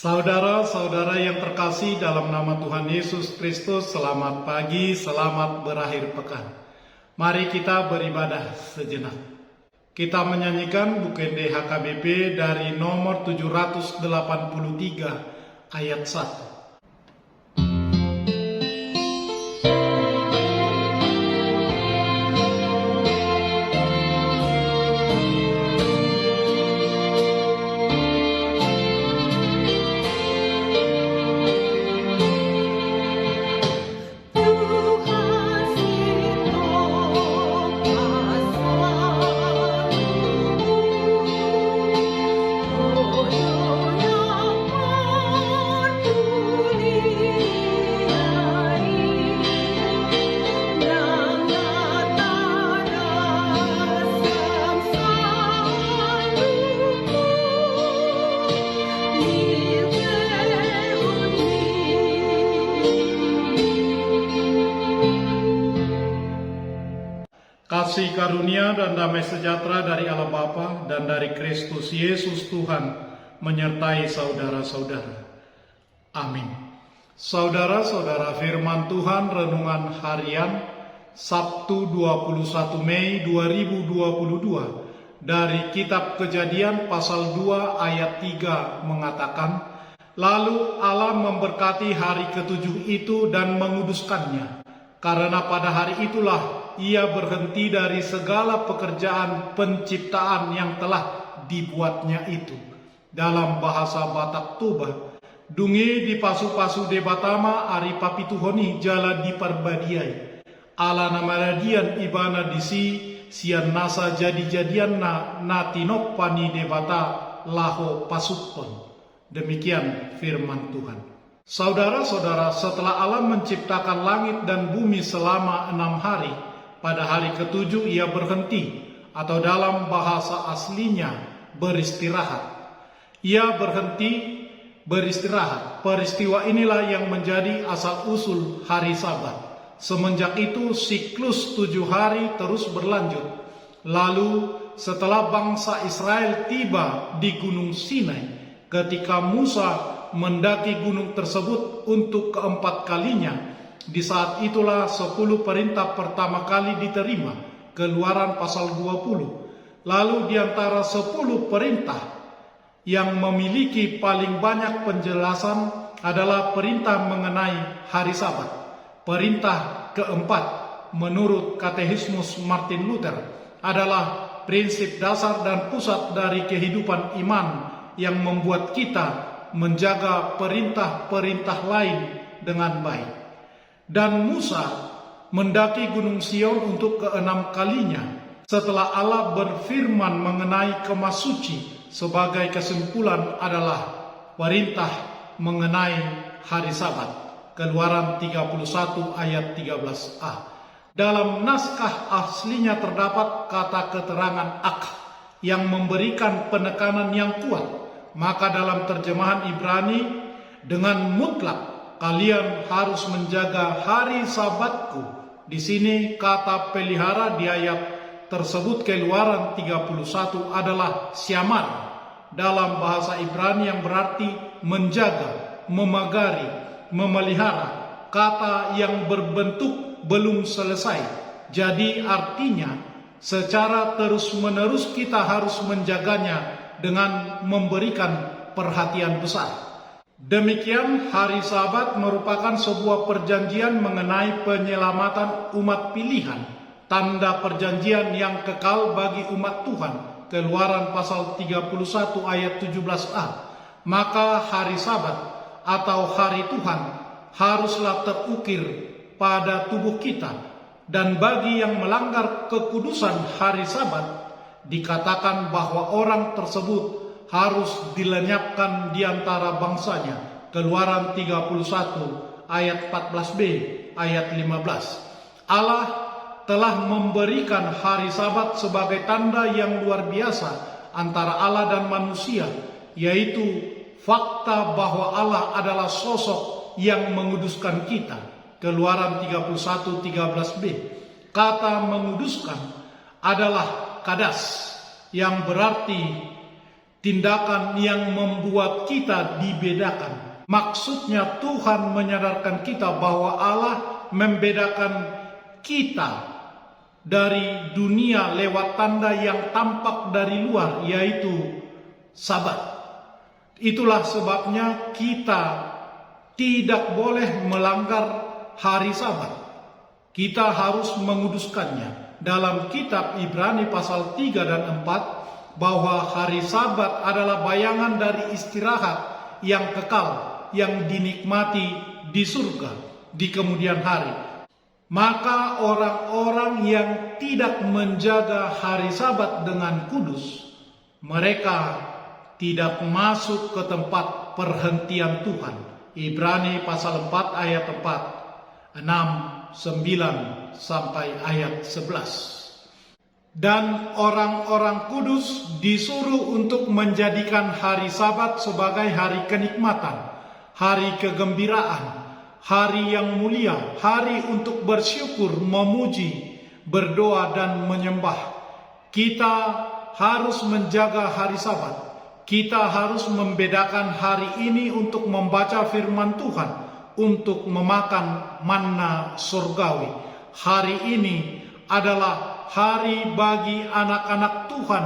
Saudara-saudara yang terkasih dalam nama Tuhan Yesus Kristus, selamat pagi, selamat berakhir pekan. Mari kita beribadah sejenak. Kita menyanyikan Bukende HKBP dari nomor 783 ayat 1. Kasih karunia dan damai sejahtera dari Allah Bapa dan dari Kristus Yesus Tuhan menyertai saudara-saudara. Amin. Saudara-saudara, firman Tuhan renungan harian Sabtu 21 Mei 2022 dari kitab Kejadian pasal 2 ayat 3 mengatakan, "Lalu Allah memberkati hari ketujuh itu dan menguduskannya, karena pada hari itulah Ia berhenti dari segala pekerjaan penciptaan yang telah dibuatnya itu." Dalam bahasa Batak Toba, dungi di pasu-pasu debatama ari papituhoni jala di parbadiai. Ala namaradian ibana disi sian nasa jadi-jadian na tinok pani debata laho pasukon. Demikian firman Tuhan. Saudara-saudara, setelah Allah menciptakan langit dan bumi selama 6 hari, pada hari ketujuh Ia berhenti, atau dalam bahasa aslinya beristirahat. Ia berhenti beristirahat. Peristiwa inilah yang menjadi asal-usul hari Sabat. Semenjak itu siklus 7 hari terus berlanjut. Lalu setelah bangsa Israel tiba di Gunung Sinai, ketika Musa mendaki gunung tersebut untuk keempat kalinya, di saat itulah 10 perintah pertama kali diterima, Keluaran pasal 20. Lalu di antara 10 perintah yang memiliki paling banyak penjelasan adalah perintah mengenai hari Sabat. Perintah keempat menurut Katekismus Martin Luther adalah prinsip dasar dan pusat dari kehidupan iman yang membuat kita menjaga perintah-perintah lain dengan baik. Dan Musa mendaki Gunung Sion untuk ke-6 kalinya setelah Allah berfirman mengenai Kemah Suci. Sebagai kesimpulan adalah perintah mengenai hari Sabat. Keluaran 31 ayat 13a. Dalam naskah aslinya terdapat kata keterangan ak yang memberikan penekanan yang kuat. Maka dalam terjemahan Ibrani, dengan mutlak kalian harus menjaga hari Sabatku. Di sini kata pelihara di ayat tersebut Keluaran 31 adalah syamar dalam bahasa Ibrani yang berarti menjaga, memagari, memelihara. Kata yang berbentuk belum selesai. Jadi artinya secara terus-menerus kita harus menjaganya dengan memberikan perhatian besar. Demikian hari Sabat merupakan sebuah perjanjian mengenai penyelamatan umat pilihan, tanda perjanjian yang kekal bagi umat Tuhan. Keluaran pasal 31 ayat 17a. Maka hari Sabat atau hari Tuhan haruslah terukir pada tubuh kita. Dan bagi yang melanggar kekudusan hari Sabat, dikatakan bahwa orang tersebut harus dilenyapkan di antara bangsanya. Keluaran 31 ayat 14b, ayat 15. Allah telah memberikan hari Sabat sebagai tanda yang luar biasa antara Allah dan manusia, yaitu fakta bahwa Allah adalah sosok yang menguduskan kita. Keluaran 31:13b. Kata menguduskan adalah kadas, yang berarti tindakan yang membuat kita dibedakan. Maksudnya Tuhan menyadarkan kita bahwa Allah membedakan kita dari dunia lewat tanda yang tampak dari luar, yaitu Sabat. Itulah sebabnya kita tidak boleh melanggar hari Sabat. Kita harus menguduskannya. Dalam kitab Ibrani pasal 3 dan 4, bahwa hari Sabat adalah bayangan dari istirahat yang kekal, yang dinikmati di surga di kemudian hari. Maka orang-orang yang tidak menjaga hari Sabat dengan kudus, mereka tidak masuk ke tempat perhentian Tuhan. Ibrani pasal 4 ayat 4, 6, 9 sampai ayat 11. Dan orang-orang kudus disuruh untuk menjadikan hari Sabat sebagai hari kenikmatan, hari kegembiraan, hari yang mulia, hari untuk bersyukur, memuji, berdoa dan menyembah. Kita harus menjaga hari Sabat. Kita harus membedakan hari ini untuk membaca firman Tuhan, untuk memakan manna surgawi. Hari ini adalah hari bagi anak-anak Tuhan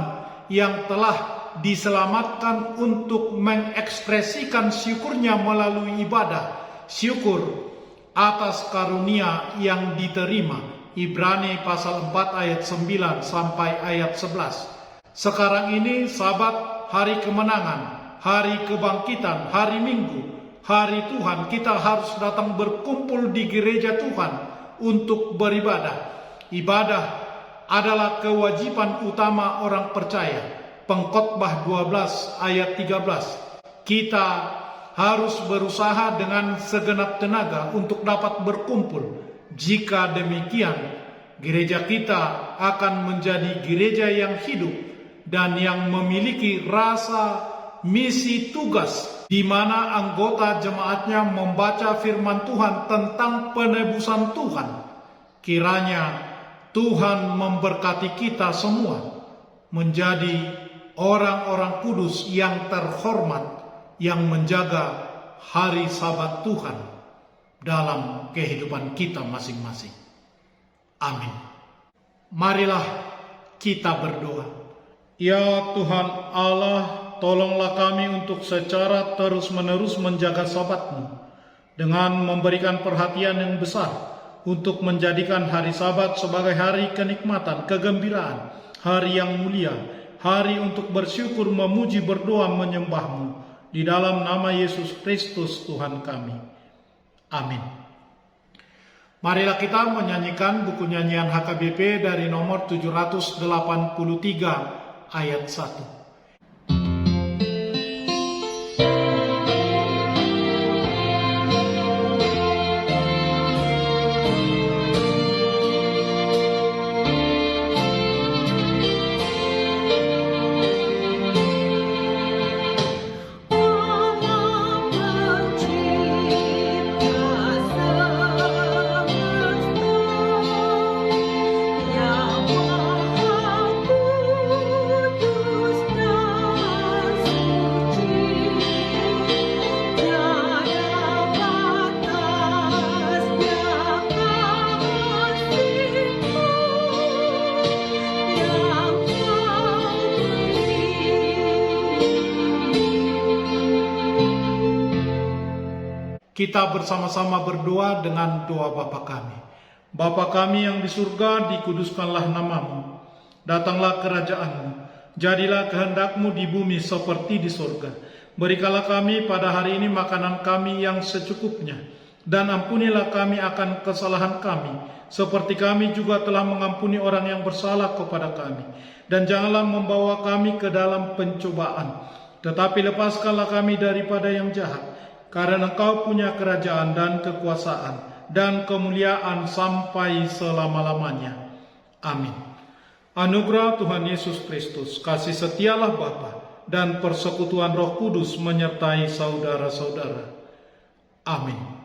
yang telah diselamatkan untuk mengekspresikan syukurnya melalui ibadah, syukur atas karunia yang diterima. Ibrani pasal 4 ayat 9 sampai ayat 11. Sekarang ini Sabat, hari kemenangan, hari kebangkitan, hari Minggu, hari Tuhan. Kita harus datang berkumpul di gereja Tuhan untuk beribadah. Ibadah adalah kewajiban utama orang percaya. Pengkhotbah 12 ayat 13. Kita harus berusaha dengan segenap tenaga untuk dapat berkumpul. Jika demikian, gereja kita akan menjadi gereja yang hidup dan yang memiliki rasa misi tugas, di mana anggota jemaatnya membaca firman Tuhan tentang penebusan Tuhan. Kiranya Tuhan memberkati kita semua menjadi orang-orang kudus yang terhormat, yang menjaga hari Sabat Tuhan dalam kehidupan kita masing-masing. Amin. Marilah kita berdoa. Ya Tuhan Allah, tolonglah kami untuk secara terus-menerus menjaga Sabat-Mu dengan memberikan perhatian yang besar untuk menjadikan hari Sabat sebagai hari kenikmatan, kegembiraan, hari yang mulia, hari untuk bersyukur, memuji, berdoa, menyembah-Mu. Di dalam nama Yesus Kristus Tuhan kami. Amin. Marilah kita menyanyikan buku nyanyian HKBP dari nomor 783 ayat 1. Kita bersama-sama berdoa dengan doa Bapa kami. Bapa kami yang di surga, dikuduskanlah nama-Mu. Datanglah kerajaan-Mu. Jadilah kehendak-Mu di bumi seperti di surga. Berikanlah kami pada hari ini makanan kami yang secukupnya. Dan ampunilah kami akan kesalahan kami, seperti kami juga telah mengampuni orang yang bersalah kepada kami. Dan janganlah membawa kami ke dalam pencobaan, tetapi lepaskanlah kami daripada yang jahat. Karena Engkau punya kerajaan dan kekuasaan dan kemuliaan sampai selama-lamanya. Amin. Anugerah Tuhan Yesus Kristus, kasih setialah Bapa, dan persekutuan Roh Kudus menyertai saudara-saudara. Amin.